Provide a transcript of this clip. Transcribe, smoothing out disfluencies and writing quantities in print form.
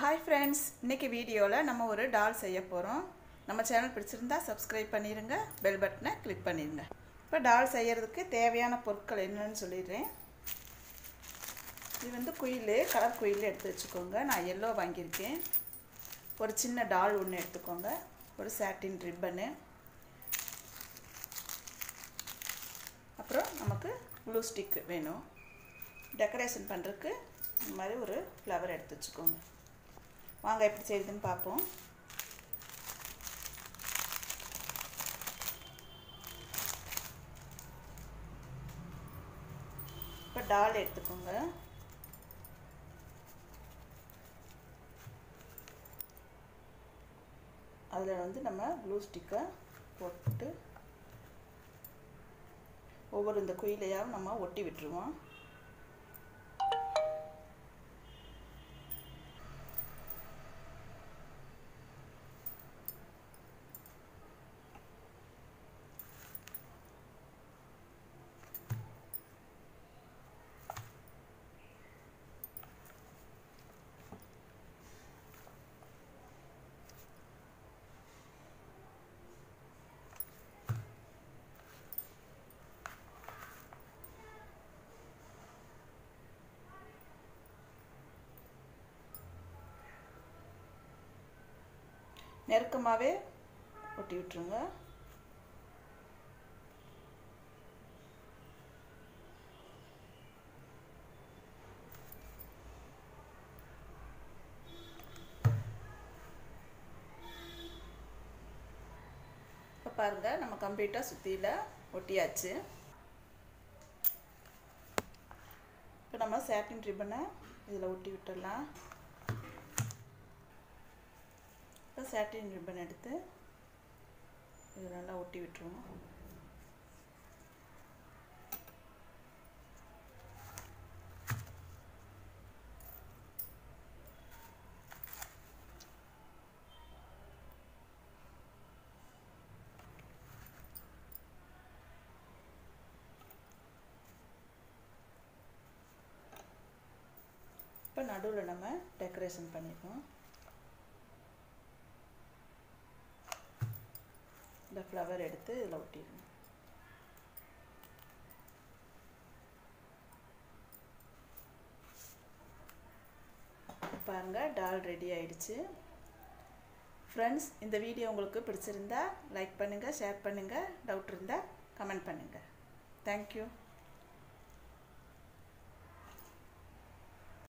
Hi friends, இன்றைக்கி வீடியோவில் நம்ம ஒரு டால் செய்ய போகிறோம். நம்ம சேனல் பிடிச்சிருந்தா சப்ஸ்கிரைப் பண்ணிடுங்க, பெல் பட்டனை கிளிக் பண்ணிடுங்க. இப்போ டால் செய்கிறதுக்கு தேவையான பொருட்கள் என்னென்னு சொல்லிடுறேன். இது வந்து குயில், கலர் குயில் எடுத்து வச்சுக்கோங்க. நான் எல்லோ வாங்கியிருக்கேன். ஒரு சின்ன டால் ஒன்று எடுத்துக்கோங்க. ஒரு சாட்டின் ரிப்பனு, அப்புறம் நமக்கு க்ளூ ஸ்டிக் வேணும். டெக்கரேஷன் பண்ணுறதுக்கு இந்த மாதிரி ஒரு ஃப்ளவர் எடுத்து வச்சுக்கோங்க. வாங்க எப்படி செய்யுதுன்னு பார்ப்போம். இப்போ டால் எடுத்துக்கோங்க. அதில் வந்து நம்ம க்ளூ ஸ்டிக்கை போட்டு ஒவ்வொரு இந்த குயிலையாகவும் நம்ம ஒட்டி விட்டுருவோம். நெருக்கமாகவே ஒட்டி விட்டுருங்க. இப்போ பாருங்கள், நம்ம கம்ப்ளீட்டாக சுற்றியில் ஒட்டியாச்சு. இப்போ நம்ம சாட்டின் ரிப்பனை இதில் ஒட்டி விட்டுடலாம். இப்போ சாட்டின் ரிப்பன் எடுத்து இது நல்லா ஒட்டி விட்டுருவோம். இப்போ நடுவில் நம்ம டெக்கரேஷன் பண்ணிடுவோம். இந்த ஃப்ளவர் எடுத்து இதில் ஒட்டிடுங்க. பாருங்கள், டால் ரெடி ஆயிடுச்சு. ஃப்ரெண்ட்ஸ், இந்த வீடியோ உங்களுக்கு பிடிச்சிருந்தா லைக் பண்ணுங்கள், ஷேர் பண்ணுங்கள். டவுட் இருந்தால் கமெண்ட் பண்ணுங்கள். தேங்க்யூ.